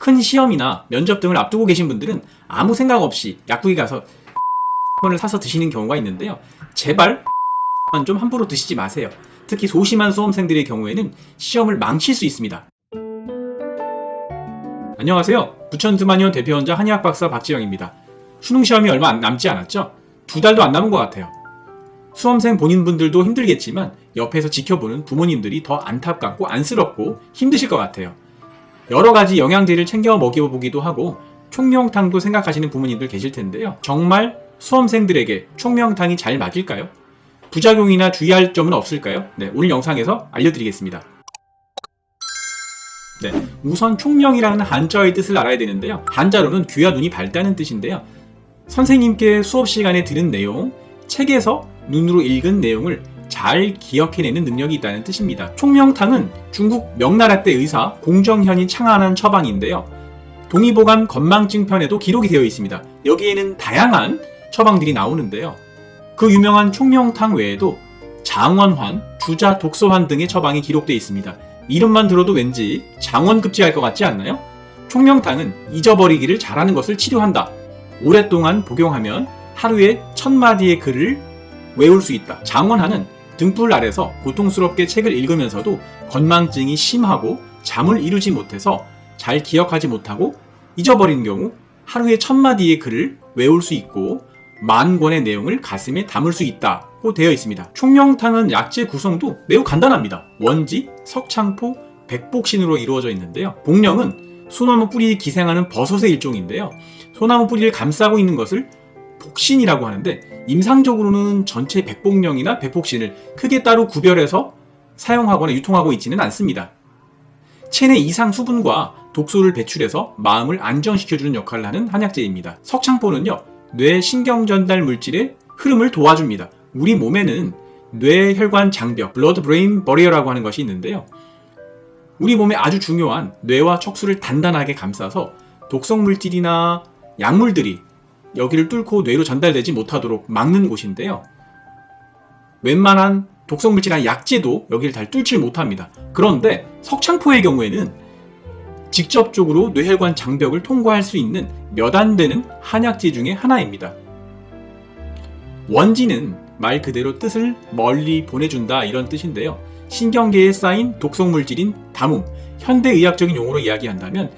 큰 시험이나 면접 등을 앞두고 계신 분들은 아무 생각 없이 약국에 가서 을 사서 드시는 경우가 있는데요. 제발 좀 함부로 드시지 마세요. 특히 소심한 수험생들의 경우에는 시험을 망칠 수 있습니다. 안녕하세요. 부천드마니온 대표원자 한의학 박사 박지영입니다. 수능 시험이 얼마 남지 않았죠? 2달도 안 남은 것 같아요. 수험생 본인분들도 힘들겠지만 옆에서 지켜보는 부모님들이 더 안타깝고 안쓰럽고 힘드실 것 같아요. 여러 가지 영양제를 챙겨 먹여보기도 하고 총명탕도 생각하시는 부모님들 계실 텐데요. 정말 수험생들에게 총명탕이 잘 맞을까요? 부작용이나 주의할 점은 없을까요? 네, 오늘 영상에서 알려드리겠습니다. 네, 우선 총명이라는 한자어의 뜻을 알아야 되는데요. 한자로는 귀와 눈이 밝다는 뜻인데요. 선생님께 수업 시간에 들은 내용, 책에서 눈으로 읽은 내용을 잘 기억해내는 능력이 있다는 뜻입니다. 총명탕은 중국 명나라 때 의사 공정현이 창안한 처방인데요. 동의보감 건망증 편에도 기록이 되어 있습니다. 여기에는 다양한 처방들이 나오는데요. 그 유명한 총명탕 외에도 장원환, 주자 독소환 등의 처방이 기록되어 있습니다. 이름만 들어도 왠지 장원급제할 것 같지 않나요? 총명탕은 잊어버리기를 잘하는 것을 치료한다. 오랫동안 복용하면 하루에 1000마디의 글을 외울 수 있다. 장원환은 등불 아래서 고통스럽게 책을 읽으면서도 건망증이 심하고 잠을 이루지 못해서 잘 기억하지 못하고 잊어버린 경우 하루에 1000마디의 글을 외울 수 있고 10,000권의 내용을 가슴에 담을 수 있다고 되어 있습니다. 총명탕은 약재 구성도 매우 간단합니다. 원지, 석창포, 백복신으로 이루어져 있는데요. 복령은 소나무 뿌리에 기생하는 버섯의 일종인데요. 소나무 뿌리를 감싸고 있는 것을 복신이라고 하는데 임상적으로는 전체 백복령이나 백복신을 크게 따로 구별해서 사용하거나 유통하고 있지는 않습니다. 체내 이상 수분과 독소를 배출해서 마음을 안정시켜주는 역할을 하는 한약재입니다. 석창포는요, 뇌 신경전달 물질의 흐름을 도와줍니다. 우리 몸에는 뇌혈관 장벽, blood brain barrier라고 하는 것이 있는데요. 우리 몸에 아주 중요한 뇌와 척수를 단단하게 감싸서 독성 물질이나 약물들이 여기를 뚫고 뇌로 전달되지 못하도록 막는 곳인데요. 웬만한 독성 물질이나 약재도 여기를 잘 뚫지 못합니다. 그런데 석창포의 경우에는 직접적으로 뇌혈관 장벽을 통과할 수 있는 몇 안 되는 한약재 중에 하나입니다. 원지는 말 그대로 뜻을 멀리 보내준다 이런 뜻인데요. 신경계에 쌓인 독성 물질인 담음, 현대의학적인 용어로 이야기한다면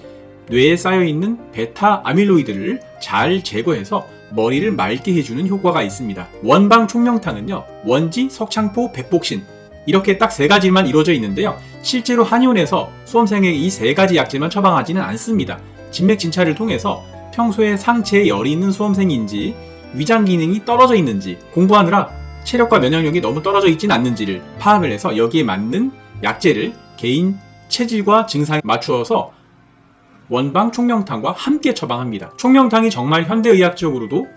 뇌에 쌓여있는 베타 아밀로이드를 잘 제거해서 머리를 맑게 해주는 효과가 있습니다. 원방 총명탕은요, 원지, 석창포, 백복신 이렇게 딱 3가지만 이루어져 있는데요. 실제로 한의원에서 수험생에게 이 3가지 약재만 처방하지는 않습니다. 진맥 진찰을 통해서 평소에 상체에 열이 있는 수험생인지 위장 기능이 떨어져 있는지 공부하느라 체력과 면역력이 너무 떨어져 있지는 않는지를 파악을 해서 여기에 맞는 약재를 개인 체질과 증상에 맞추어서 원방 총명탕과 함께 처방합니다. 총명탕이 정말 현대의학적으로도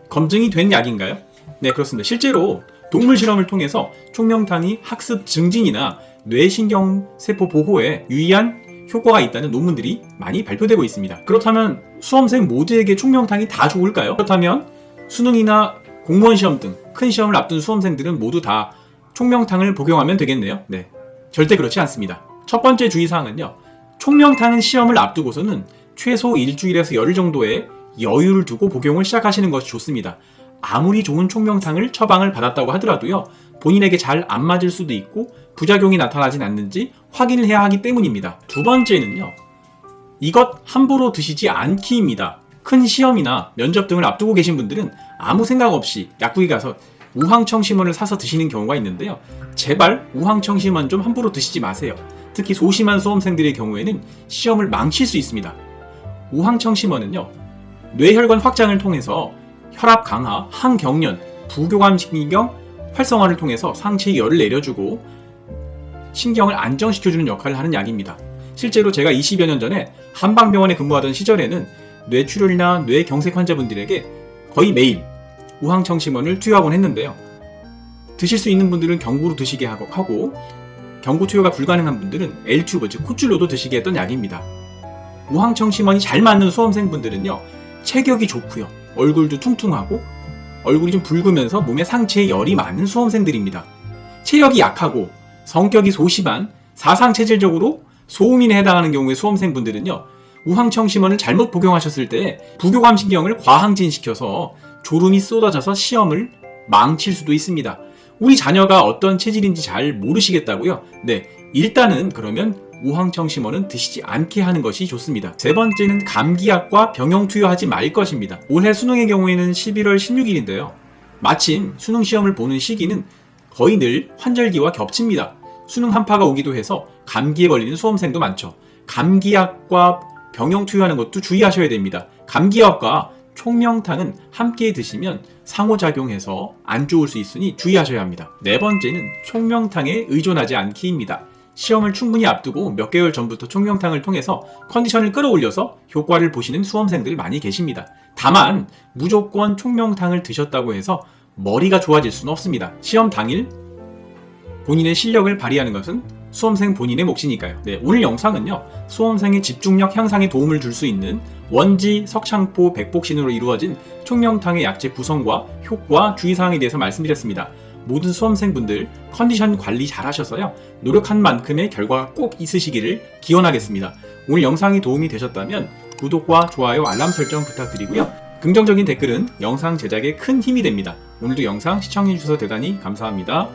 검증이 된 약인가요? 네, 그렇습니다. 실제로 동물 실험을 통해서 총명탕이 학습 증진이나 뇌신경세포 보호에 유의한 효과가 있다는 논문들이 많이 발표되고 있습니다. 그렇다면 수험생 모두에게 총명탕이 다 좋을까요? 그렇다면 수능이나 공무원 시험 등 큰 시험을 앞둔 수험생들은 모두 다 총명탕을 복용하면 되겠네요. 네, 절대 그렇지 않습니다. 첫 번째 주의사항은요, 총명탕은 시험을 앞두고서는 최소 일주일에서 열흘 정도의 여유를 두고 복용을 시작하시는 것이 좋습니다. 아무리 좋은 총명탕을 처방을 받았다고 하더라도요, 본인에게 잘 안 맞을 수도 있고 부작용이 나타나진 않는지 확인을 해야 하기 때문입니다. 두 번째는요, 이것 함부로 드시지 않기입니다. 큰 시험이나 면접 등을 앞두고 계신 분들은 아무 생각 없이 약국에 가서 우황청심원을 사서 드시는 경우가 있는데요. 제발 우황청심원 좀 함부로 드시지 마세요. 특히 소심한 수험생들의 경우에는 시험을 망칠 수 있습니다. 우황청심원은요, 뇌혈관 확장을 통해서 혈압 강화, 항경련, 부교감신경 활성화를 통해서 상체의 열을 내려주고 신경을 안정시켜주는 역할을 하는 약입니다. 실제로 제가 20여 년 전에 한방병원에 근무하던 시절에는 뇌출혈이나 뇌경색 환자분들에게 거의 매일 우황청심원을 투여하곤 했는데요. 드실 수 있는 분들은 경구로 드시게 하고 경구 투여가 불가능한 분들은 L튜브, 즉 콧줄로도 드시게 했던 약입니다. 우황청심원이 잘 맞는 수험생분들은요, 체격이 좋고요, 얼굴도 퉁퉁하고 얼굴이 좀 붉으면서 몸에 상체에 열이 많은 수험생들입니다. 체력이 약하고 성격이 소심한 사상체질적으로 소음인에 해당하는 경우의 수험생분들은요, 우황청심원을 잘못 복용하셨을 때 부교감신경을 과항진시켜서 졸음이 쏟아져서 시험을 망칠 수도 있습니다. 우리 자녀가 어떤 체질인지 잘 모르시겠다고요? 네, 일단은 그러면 우황청심원은 드시지 않게 하는 것이 좋습니다. 세 번째는 감기약과 병용 투여하지 말 것입니다. 올해 수능의 경우에는 11월 16일인데요. 마침 수능 시험을 보는 시기는 거의 늘 환절기와 겹칩니다. 수능 한파가 오기도 해서 감기에 걸리는 수험생도 많죠. 감기약과 병용 투여하는 것도 주의하셔야 됩니다. 감기약과 총명탕은 함께 드시면 상호작용해서 안 좋을 수 있으니 주의하셔야 합니다. 네 번째는 총명탕에 의존하지 않기입니다. 시험을 충분히 앞두고 몇 개월 전부터 총명탕을 통해서 컨디션을 끌어올려서 효과를 보시는 수험생들 많이 계십니다. 다만 무조건 총명탕을 드셨다고 해서 머리가 좋아질 수는 없습니다. 시험 당일 본인의 실력을 발휘하는 것은 수험생 본인의 몫이니까요. 네, 오늘 영상은요, 수험생의 집중력 향상에 도움을 줄 수 있는 원지, 석창포, 백복신으로 이루어진 총명탕의 약재 구성과 효과, 주의사항에 대해서 말씀드렸습니다. 모든 수험생분들 컨디션 관리 잘 하셔서요, 노력한 만큼의 결과가 꼭 있으시기를 기원하겠습니다. 오늘 영상이 도움이 되셨다면 구독과 좋아요, 알람 설정 부탁드리고요. 긍정적인 댓글은 영상 제작에 큰 힘이 됩니다. 오늘도 영상 시청해주셔서 대단히 감사합니다.